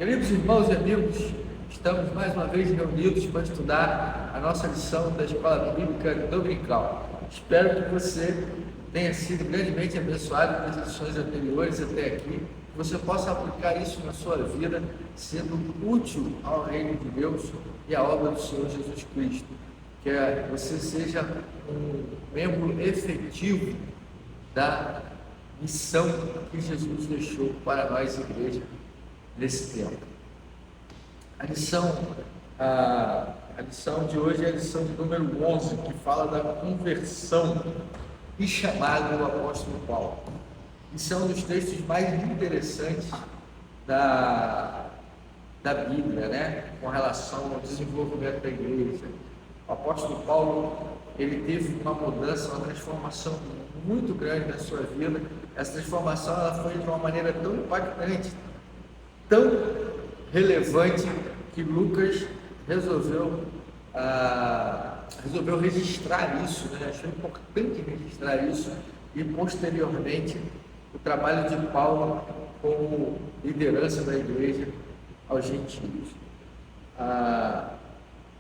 Queridos irmãos e amigos, estamos mais uma vez reunidos para estudar a nossa lição da Escola Bíblica Dominical. Espero que você tenha sido grandemente abençoado nas lições anteriores até aqui, que você possa aplicar isso na sua vida, sendo útil ao reino de Deus e à obra do Senhor Jesus Cristo. Que você seja um membro efetivo da missão que Jesus deixou para nós, igreja, nesse tempo. A lição de hoje é a lição de número 11, que fala da conversão e chamado do apóstolo Paulo. Isso é um dos textos mais interessantes da Bíblia, né? Com relação ao desenvolvimento da igreja. O apóstolo Paulo, ele teve uma mudança, uma transformação muito grande na sua vida. Essa transformação ela foi de uma maneira tão impactante, tão relevante, que Lucas resolveu registrar isso, né? Achou importante registrar isso, e posteriormente o trabalho de Paulo como liderança da igreja aos gentios.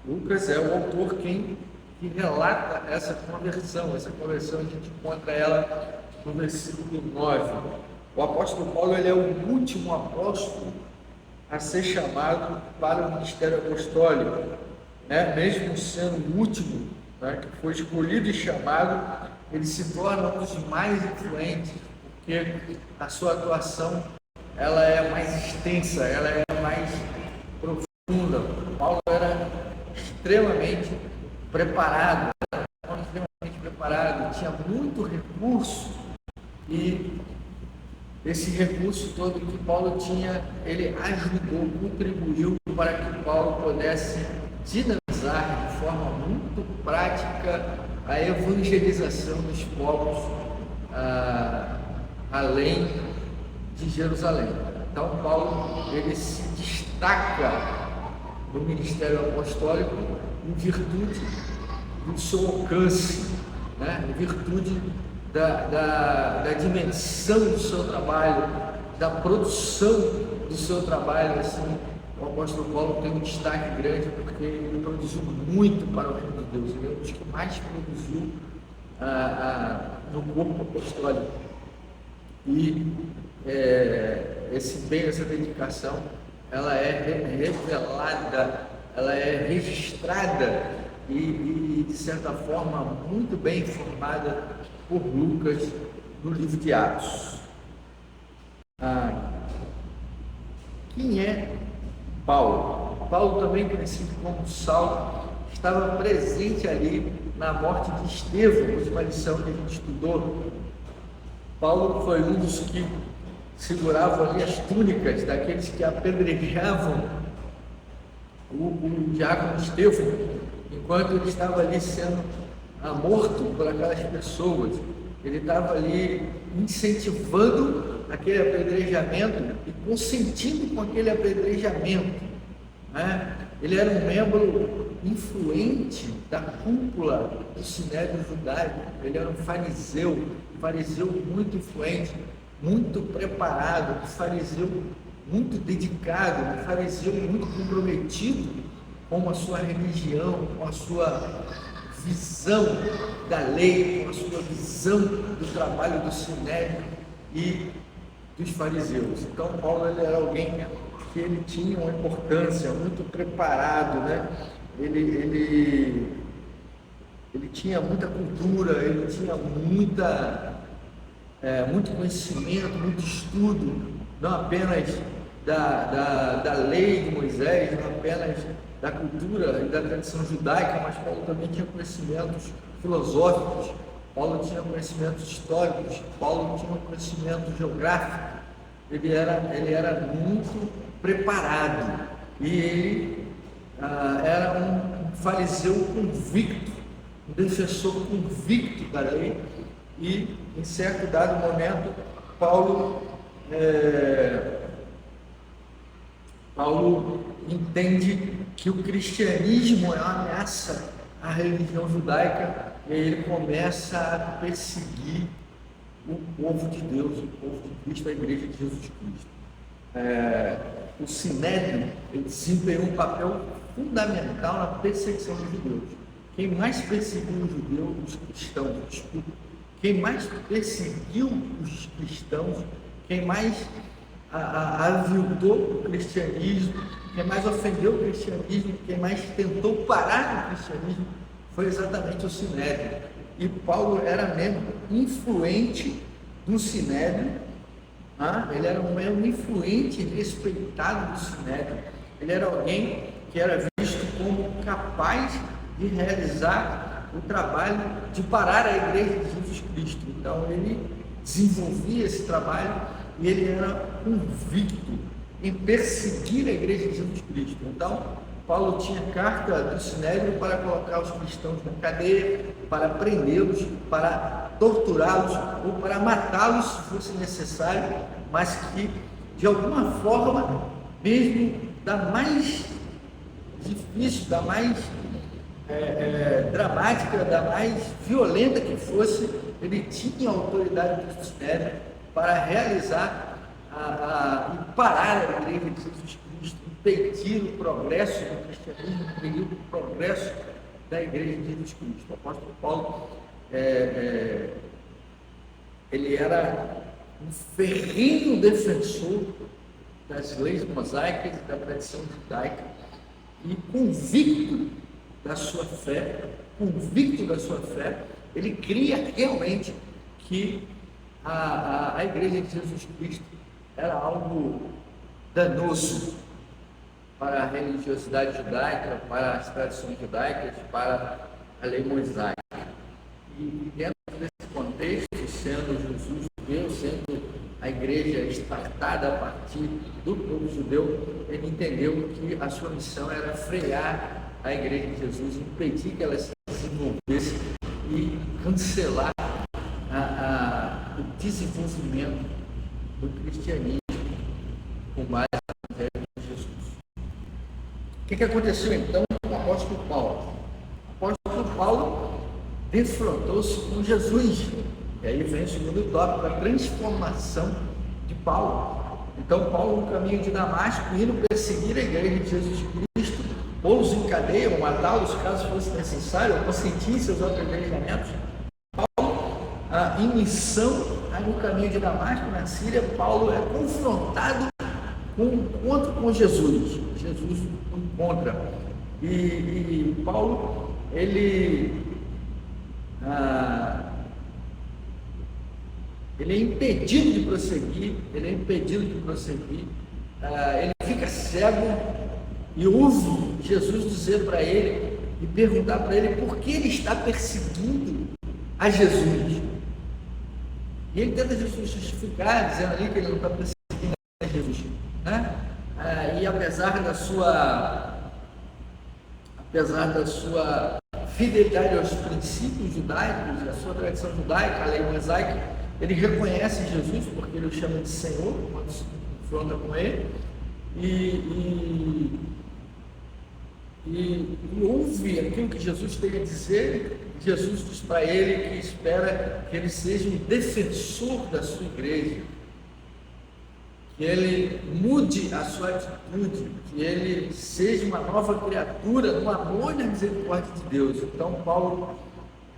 Lucas é o autor que relata essa conversão. Essa conversão a gente encontra ela no versículo 9. O apóstolo Paulo ele é o último apóstolo a ser chamado para o ministério apostólico, né? Mesmo sendo o último, né, que foi escolhido e chamado, ele se torna um dos mais influentes, porque a sua atuação ela é mais extensa, ela é mais profunda. Paulo era extremamente preparado, tinha muito recurso, e esse recurso todo que Paulo tinha, ele ajudou, contribuiu para que Paulo pudesse dinamizar de forma muito prática a evangelização dos povos além de Jerusalém. Então Paulo ele se destaca no ministério apostólico em virtude do seu alcance, né? Em virtude da dimensão do seu trabalho, da produção do seu trabalho. Assim, o apóstolo Paulo tem um destaque grande porque ele produziu muito para o reino de Deus. Ele é um dos que mais produziu no corpo apostólico. E essa dedicação, ela é revelada, ela é registrada e de certa forma muito bem informada por Lucas no livro de Atos. Quem é Paulo? Paulo, também conhecido como Saulo, estava presente ali na morte de Estevão, última lição que a gente estudou. Paulo foi um dos que seguravam ali as túnicas daqueles que apedrejavam o diácono Estevão, enquanto ele estava ali sendo morto por aquelas pessoas. Ele estava ali incentivando aquele apedrejamento e consentindo com aquele apedrejamento, né? Ele era um membro influente da cúpula do Sinédrio Judaico. Ele era um fariseu muito influente, muito preparado, um fariseu muito dedicado, um fariseu muito comprometido com a sua religião, com a sua visão da lei, com a sua visão do trabalho do Sinédrio e dos fariseus. Então Paulo ele era alguém que ele tinha uma importância, muito preparado, né? Ele tinha muita cultura, ele tinha muito conhecimento, muito estudo, não apenas da lei de Moisés, não apenas da cultura e da tradição judaica, mas Paulo também tinha conhecimentos filosóficos, Paulo tinha conhecimentos históricos, Paulo tinha conhecimento geográfico. Ele era muito preparado, e ele era um fariseu convicto, um defensor convicto da lei. E em certo dado momento Paulo entende que o cristianismo é uma ameaça à religião judaica, e aí ele começa a perseguir o povo de Deus, o povo de Cristo, a igreja de Jesus Cristo. o Sinédrio ele desempenhou um papel fundamental na perseguição dos judeus. Quem mais perseguiu os judeus, os cristãos, desculpa, quem mais perseguiu os cristãos, quem mais aviltou o cristianismo, quem mais ofendeu o cristianismo, quem mais tentou parar o cristianismo, foi exatamente o Sinédrio. E Paulo era membro influente do Sinédrio, ele era um membro influente e respeitado do Sinédrio. Ele era alguém que era visto como capaz de realizar o trabalho de parar a igreja de Jesus Cristo. Então ele desenvolvia esse trabalho e ele era convicto em perseguir a igreja de Jesus Cristo. Então Paulo tinha carta do Sinédrio para colocar os cristãos na cadeia, para prendê-los, para torturá-los ou para matá-los se fosse necessário, mas que de alguma forma, mesmo da mais difícil, da mais dramática, da mais violenta que fosse, ele tinha a autoridade do Sinédrio para realizar e parar a igreja de Jesus Cristo, impedir o progresso do cristianismo, impedir o progresso da igreja de Jesus Cristo. O apóstolo Paulo ele era um ferrenho defensor das leis mosaicas e da tradição judaica e convicto da sua fé, ele cria realmente que a igreja de Jesus Cristo era algo danoso para a religiosidade judaica, para as tradições judaicas, para a lei mosaica. E dentro desse contexto, sendo Jesus judeu, sendo a igreja estartada a partir do povo judeu, ele entendeu que a sua missão era frear a igreja de Jesus, impedir que ela se desenvolvesse e cancelar o desenvolvimento do cristianismo com base no Evangelho de Jesus. O que aconteceu então com o apóstolo Paulo? O apóstolo Paulo defrontou-se com Jesus. E aí vem o segundo tópico, a transformação de Paulo. Então Paulo, no caminho de Damasco, indo perseguir a igreja de Jesus Cristo, pô-los em cadeia, ou matá-los caso fosse necessário, ou consentir seus apedrejamentos. Paulo, em missão, no caminho de Damasco, na Síria, Paulo é confrontado com um encontro com Jesus. Jesus o encontra. E Paulo, ele é impedido de prosseguir, ele fica cego e ouve Jesus dizer para ele e perguntar para ele por que ele está perseguindo a Jesus. E ele tenta justificar, dizendo ali que ele não está perseguindo a Jesus, né? E apesar da sua fidelidade aos princípios judaicos, a sua tradição judaica, a lei mosaica, ele reconhece Jesus, porque ele o chama de Senhor, quando se confronta com ele, e ouve aquilo que Jesus tem a dizer. Jesus diz para ele que espera que ele seja um defensor da sua igreja, que ele mude a sua atitude, que ele seja uma nova criatura no amor e na misericórdia de Deus. Então Paulo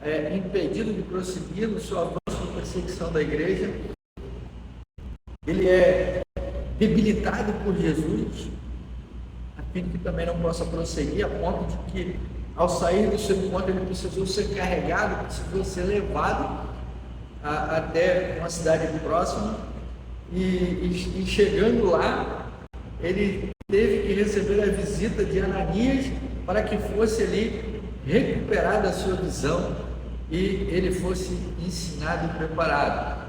é impedido de prosseguir no seu avanço na perseguição da igreja, ele é debilitado por Jesus, a fim de que também não possa prosseguir, a ponto de que ao sair do seu encontro ele precisou ser carregado, precisou ser levado até uma cidade próxima, e chegando lá, ele teve que receber a visita de Ananias para que fosse ali recuperada a sua visão e ele fosse ensinado e preparado.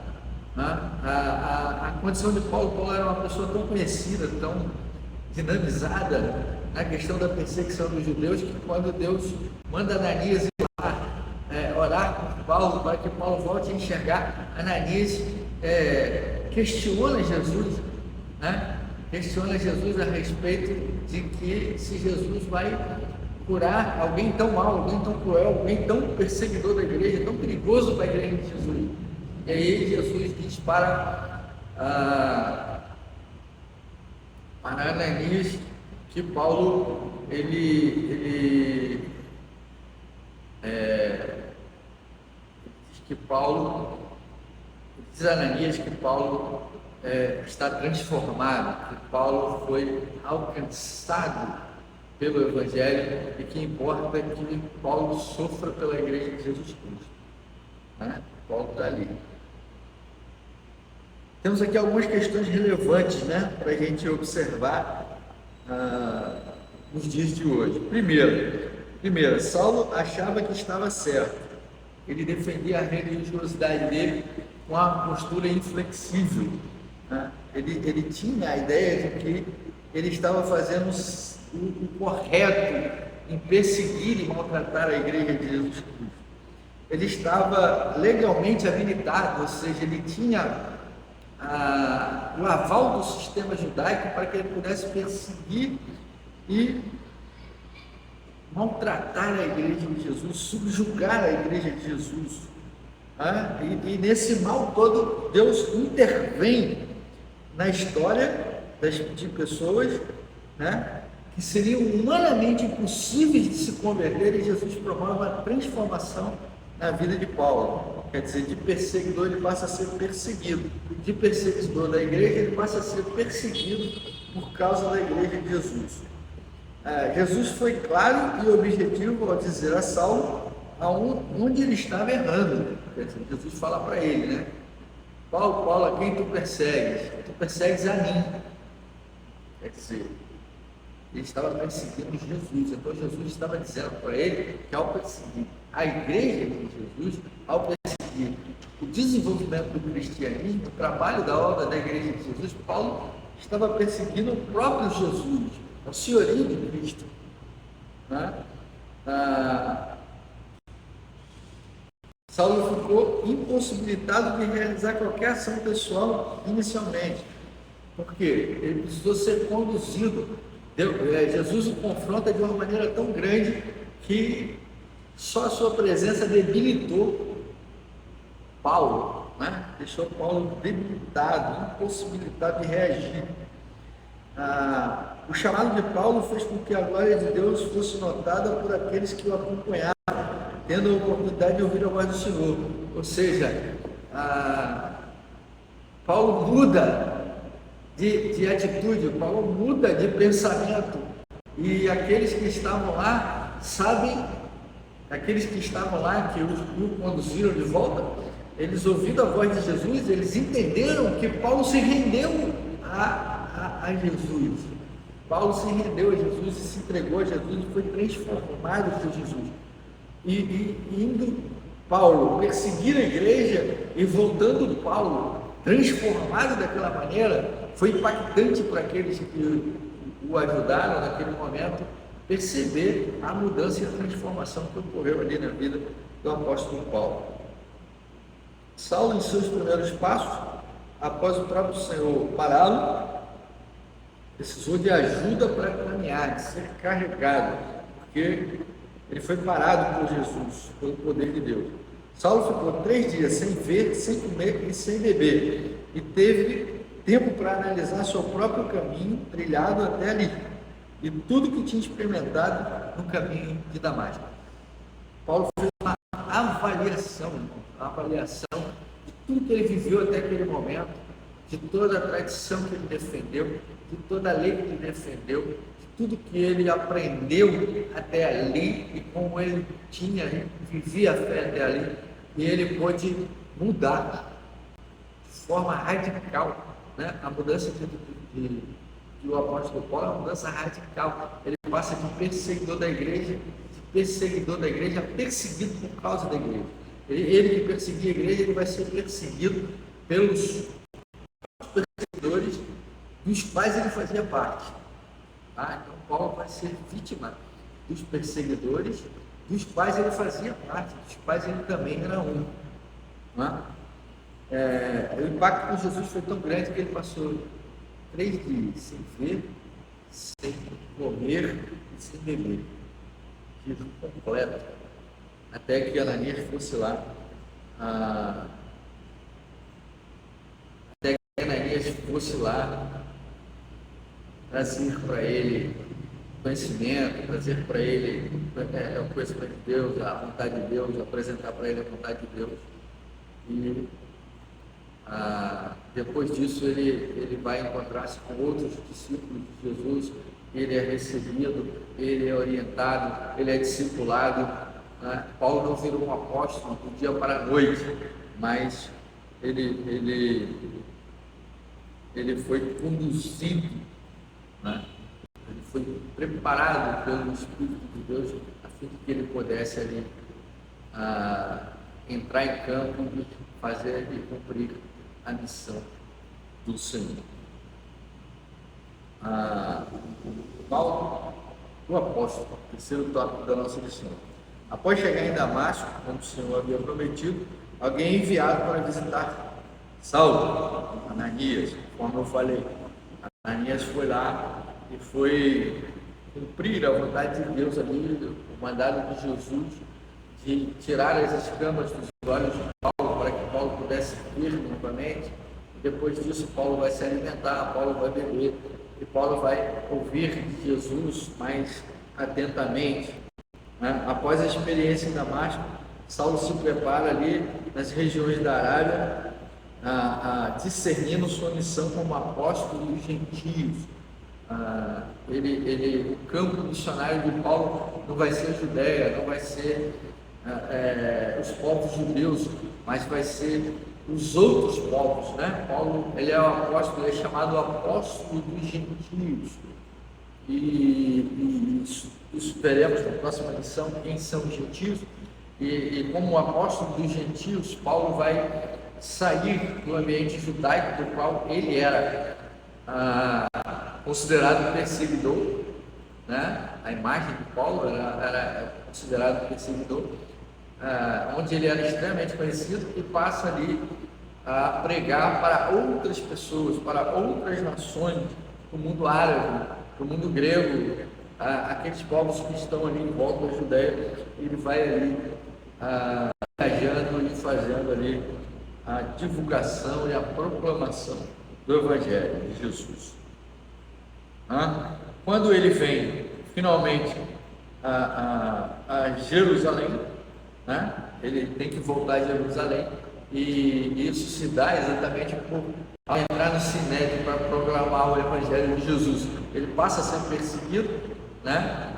A condição de Paulo era uma pessoa tão conhecida, tão dinamizada na questão da perseguição dos judeus, que quando Deus manda Ananias ir lá orar por Paulo para que Paulo volte a enxergar, Ananias questiona Jesus, questiona Jesus a respeito de que se Jesus vai curar alguém tão mau, alguém tão cruel, alguém tão perseguidor da igreja, tão perigoso para a igreja de Jesus. E aí Jesus diz para para Ananias que Paulo, diz que Paulo, diz a Ananias que Paulo está transformado, que Paulo foi alcançado pelo Evangelho e que importa que Paulo sofra pela igreja de Jesus Cristo. Né? Paulo está ali. Temos aqui algumas questões relevantes, né, para a gente observar nos dias de hoje. Primeiro, Saulo achava que estava certo. Ele defendia a religiosidade dele com a postura inflexível. Né? Ele tinha a ideia de que ele estava fazendo o correto em perseguir e maltratar a igreja de Jesus Cristo. Ele estava legalmente habilitado, ou seja, ele tinha o aval do sistema judaico para que ele pudesse perseguir e maltratar a igreja de Jesus, subjugar a igreja de Jesus. E nesse mal todo, Deus intervém na história de pessoas, né, que seriam humanamente impossíveis de se converter, e Jesus promove uma transformação na vida de Paulo. Quer dizer, de perseguidor ele passa a ser perseguido, de perseguidor da igreja ele passa a ser perseguido por causa da igreja de Jesus. Jesus foi claro e objetivo ao dizer a Saulo onde ele estava errando. Quer dizer, Jesus fala para ele, né? Paulo, a quem tu persegues? Tu persegues a mim. Quer dizer, ele estava perseguindo Jesus. Então Jesus estava dizendo para ele que ao perseguir a igreja de Jesus, ao perseguir o desenvolvimento do cristianismo, o trabalho da obra da igreja de Jesus, Paulo estava perseguindo o próprio Jesus, o senhorio de Cristo. Né? Saulo ficou impossibilitado de realizar qualquer ação pessoal inicialmente. Por quê? Ele precisou ser conduzido. Jesus o confronta de uma maneira tão grande que só a sua presença debilitou Paulo, né? Deixou Paulo debilitado, impossibilitado de reagir. O chamado de Paulo fez com que a glória de Deus fosse notada por aqueles que o acompanhavam, tendo a oportunidade de ouvir a voz do Senhor. Ou seja, Paulo muda de atitude, Paulo muda de pensamento, e aqueles que estavam lá sabem, aqueles que estavam lá, que o conduziram de volta, eles ouvindo a voz de Jesus, eles entenderam que Paulo se rendeu a Jesus. Paulo se rendeu a Jesus e se entregou a Jesus e foi transformado por Jesus. E indo Paulo perseguir a igreja e voltando Paulo transformado daquela maneira, foi impactante para aqueles que o ajudaram naquele momento perceber a mudança e a transformação que ocorreu ali na vida do apóstolo Paulo. Saulo, em seus primeiros passos, após o próprio Senhor pará-lo, precisou de ajuda para caminhar, de ser carregado, porque ele foi parado por Jesus, pelo poder de Deus. Saulo ficou 3 dias sem ver, sem comer e sem beber, e teve tempo para analisar seu próprio caminho trilhado até ali, e tudo que tinha experimentado no caminho de Damasco. Paulo fez uma avaliação de tudo que ele viveu até aquele momento, de toda a tradição que ele defendeu, de toda a lei que ele defendeu, de tudo que ele aprendeu até ali e como ele vivia a fé até ali, e ele pôde mudar de forma radical, né? A mudança de o apóstolo Paulo é uma mudança radical. Ele passa de perseguidor da igreja a perseguido por causa da igreja. Ele que perseguia a igreja, ele vai ser perseguido pelos perseguidores dos quais ele fazia parte. Então Paulo vai ser vítima dos perseguidores dos quais ele fazia parte, dos quais ele também era um. O impacto com Jesus foi tão grande que ele passou 3 dias sem ver, sem comer e sem beber. Jejum completo. Até que Ananias fosse lá. trazer para ele conhecimento, trazer para ele o conhecimento de Deus, a vontade de Deus, apresentar para ele a vontade de Deus. E depois disso ele vai encontrar-se com outros discípulos de Jesus, ele é recebido, ele é orientado, ele é discipulado. Paulo não virou um apóstolo do dia para a noite, mas ele foi conduzido, ele foi preparado pelo Espírito de Deus a fim de que ele pudesse ali entrar em campo e fazer e cumprir a missão do Senhor. Paulo, o apóstolo, terceiro tópico da nossa lição. Após chegar em Damasco, como o Senhor havia prometido, alguém é enviado para visitar Saulo, Ananias, como eu falei. Ananias foi lá e foi cumprir a vontade de Deus ali, o mandado de Jesus, de tirar as escamas dos olhos de Paulo, para que Paulo pudesse ver novamente. Depois disso, Paulo vai se alimentar, Paulo vai beber, e Paulo vai ouvir de Jesus mais atentamente. Após a experiência em Damasco, Saulo se prepara ali nas regiões da Arábia, discernindo sua missão como apóstolo dos gentios. O campo missionário de Paulo não vai ser a Judéia, não vai ser os povos judeus, mas vai ser os outros povos, Paulo, ele é o apóstolo, ele é chamado apóstolo dos gentios, e isso veremos na próxima lição, quem são os gentios, e como apóstolo dos gentios, Paulo vai sair do ambiente judaico, do qual ele era considerado perseguidor, a imagem de Paulo era considerado perseguidor, onde ele era extremamente conhecido, e passa ali a pregar para outras pessoas, para outras nações, do mundo árabe, do mundo grego, aqueles povos que estão ali em volta da Judéia. Ele vai ali viajando e fazendo ali a divulgação e a proclamação do Evangelho de Jesus. Quando ele vem finalmente a Jerusalém, ele tem que voltar a Jerusalém, e isso se dá exatamente por entrar no Sinédrio para proclamar o Evangelho de Jesus. Ele passa a ser perseguido,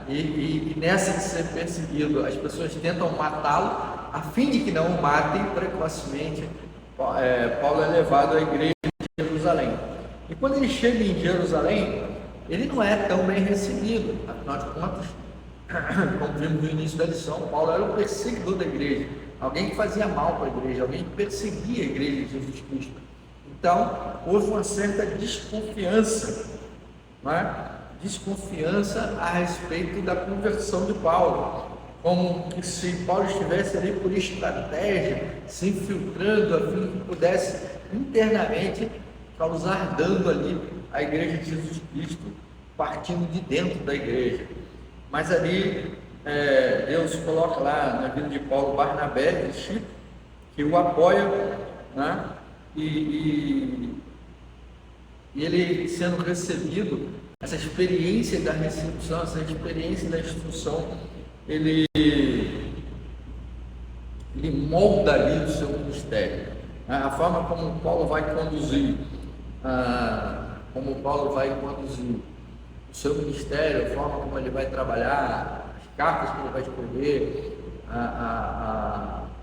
e nessa de ser perseguido, as pessoas tentam matá-lo, a fim de que não o matem precocemente. Paulo é levado à igreja de Jerusalém, e quando ele chega em Jerusalém, ele não é tão bem recebido. Afinal de contas, como vimos no início da lição, Paulo era o perseguidor da igreja, alguém que fazia mal para a igreja, alguém que perseguia a igreja de Jesus Cristo. Então, houve uma certa desconfiança, desconfiança a respeito da conversão de Paulo, como que se Paulo estivesse ali por estratégia, se infiltrando a fim que pudesse internamente causar dano ali à igreja de Jesus Cristo, partindo de dentro da igreja. Mas ali Deus coloca lá na vida de Paulo Barnabé de Chipre, que o apoia, e ele sendo recebido, essa experiência da recepção, essa experiência da instrução, ele molda ali o seu ministério, a forma como Paulo vai conduzir, o seu ministério, a forma como ele vai trabalhar, as cartas que ele vai escrever,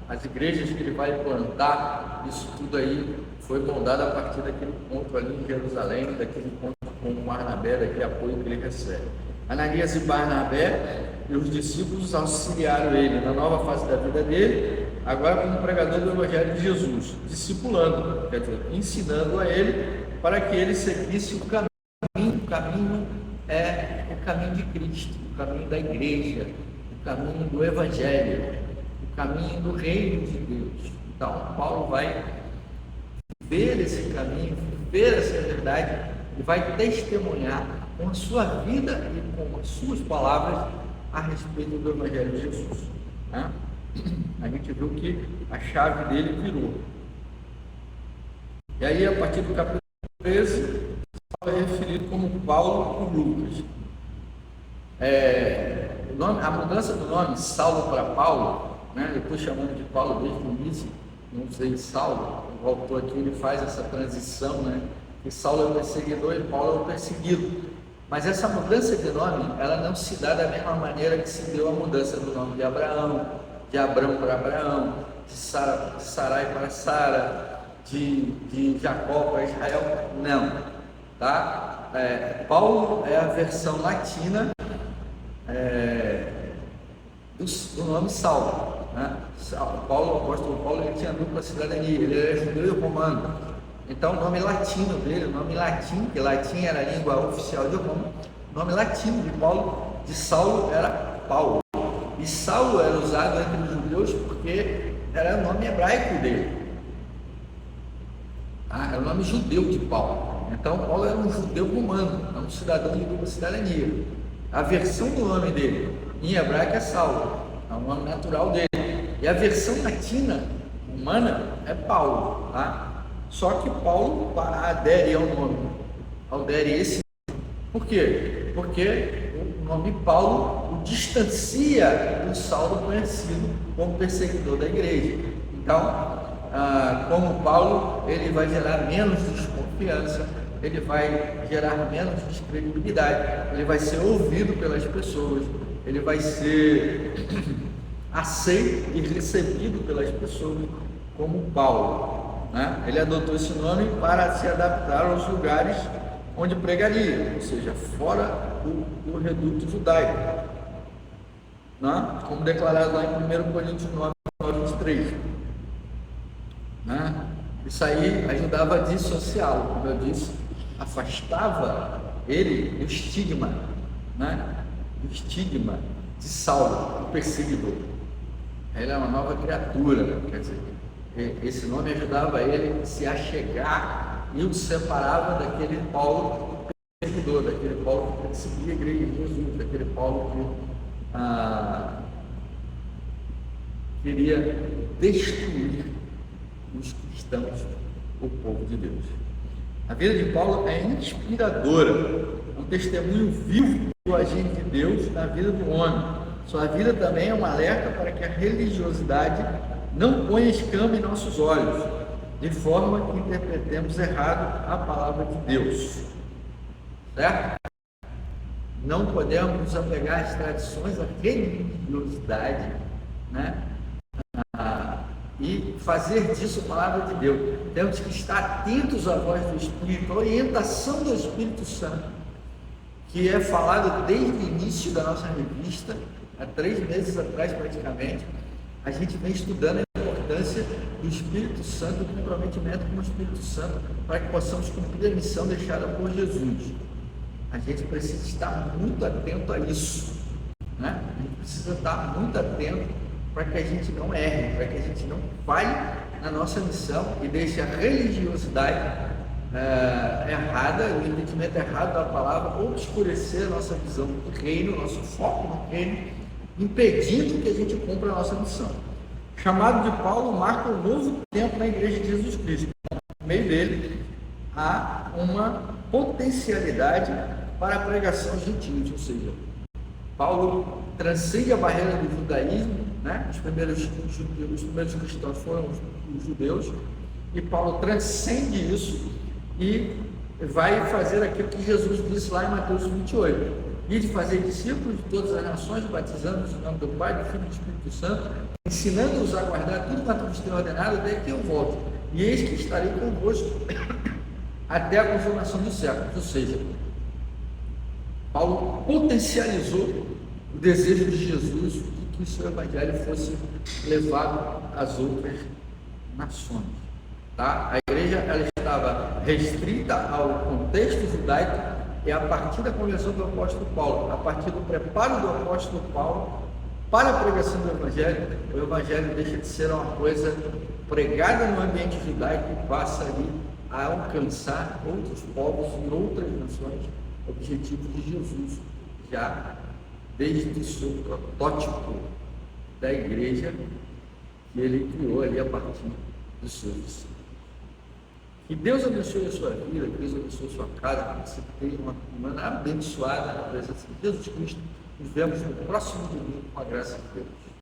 as igrejas que ele vai plantar, isso tudo aí foi moldado a partir daquele encontro ali em Jerusalém, daquele encontro com Barnabé, daquele apoio que ele recebe. Ananias e Barnabé e os discípulos auxiliaram ele na nova fase da vida dele, agora como pregador do Evangelho de Jesus, discipulando, quer dizer, ensinando a ele para que ele seguisse o caminho. O caminho é o caminho de Cristo, o caminho da igreja, o caminho do Evangelho, o caminho do reino de Deus. Então, Paulo vai ver esse caminho, ver essa verdade, e vai testemunhar com a sua vida e com as suas palavras a respeito do Evangelho de Jesus. A gente viu que a chave dele virou. E aí, a partir do capítulo 13, é referido como Paulo por Lucas. A mudança do nome Saulo para Paulo, né? Eu estou chamando de Paulo desde o início, não usei Saulo. O autor aqui ele faz essa transição, né? Que Saulo é o perseguidor e Paulo é o perseguido. Mas essa mudança de nome, ela não se dá da mesma maneira que se deu a mudança do nome de Abraão, de Abrão para Abraão, de Sarai para Sara, de Jacó para Israel. Não, tá? Paulo é a versão latina do nome Saulo, né? O apóstolo Paulo, ele tinha dupla cidadania, ele era judeu e romano. Então o nome latino dele, o nome latim, que latim era a língua oficial de Roma, o nome latino de Saulo era Paulo. E Saulo era usado entre os judeus porque era o nome hebraico dele. Era o nome judeu de Paulo. Então Paulo era um judeu romano, não um cidadão de dupla cidadania. A versão do nome dele em hebraico é Saulo, é o nome natural dele. E a versão latina, humana, é Paulo, tá? Só que Paulo adere ao nome, adere esse nome. Por quê? Porque o nome Paulo o distancia do Saulo conhecido como perseguidor da igreja. Então, como Paulo, ele vai gerar menos desconfiança, ele vai gerar menos descredibilidade, ele vai ser ouvido pelas pessoas, ele vai ser aceito e recebido pelas pessoas como Paulo, né? Ele adotou esse nome para se adaptar aos lugares onde pregaria, ou seja, fora do reduto judaico, né? Como declarado lá em 1 Coríntios 9, 23. Né? Isso aí ajudava a dissociá-lo, como eu disse, afastava ele do estigma, né? Do estigma de Saulo, o perseguidor. Ele é uma nova criatura, quer dizer, esse nome ajudava ele a se achegar e o separava daquele Paulo perseguidor, daquele Paulo que perseguia a igreja de Jesus, daquele Paulo que queria destruir os cristãos, o povo de Deus. A vida de Paulo é inspiradora, um testemunho vivo do agir de Deus na vida do homem. Sua vida também é um alerta para que a religiosidade não ponha escama em nossos olhos, de forma que interpretemos errado a palavra de Deus. Certo? Não podemos nos apegar às tradições da religiosidade, né? E fazer disso a palavra de Deus. Temos que estar atentos à voz do Espírito, à orientação do Espírito Santo, que é falado desde o início da nossa revista, há 3 meses atrás praticamente. A gente vem estudando a importância do Espírito Santo, do comprometimento com o Espírito Santo, para que possamos cumprir a missão deixada por Jesus. A gente precisa estar muito atento a isso, né? A gente precisa estar muito atento para que a gente não erre, para que a gente não falhe na nossa missão e deixe a religiosidade errada, o entendimento errado da palavra, obscurecer a nossa visão do reino, nosso foco no reino, impedindo que a gente cumpra a nossa missão. O chamado de Paulo marca um novo tempo na igreja de Jesus Cristo. No meio dele há uma potencialidade para a pregação gentil, ou seja, Paulo transcende a barreira do judaísmo, né? Os primeiros cristãos foram os judeus, e Paulo transcende isso e vai fazer aquilo que Jesus disse lá em Mateus 28, e de fazer discípulos de todas as nações, batizando-os em nome do Pai, do Filho e do Espírito Santo, ensinando-os a guardar tudo quanto vos tenho ordenado, até que eu volte. E eis que estarei convosco até a consumação dos séculos. Ou seja, Paulo potencializou o desejo de Jesus de que o seu evangelho fosse levado às outras nações. Tá? A igreja ela estava restrita ao contexto judaico, e a partir da conversão do apóstolo Paulo, a partir do preparo do apóstolo Paulo para a pregação do evangelho, o evangelho deixa de ser uma coisa pregada no ambiente judaico e passa ali a alcançar outros povos e outras nações, objetivo de Jesus, já desde o seu protótipo da igreja que ele criou ali a partir dos seus discípulos. Que Deus abençoe a sua vida, que Deus abençoe a sua casa, que você tenha uma semana abençoada na presença de Jesus Cristo. Nos vemos no próximo domingo com a graça de Deus.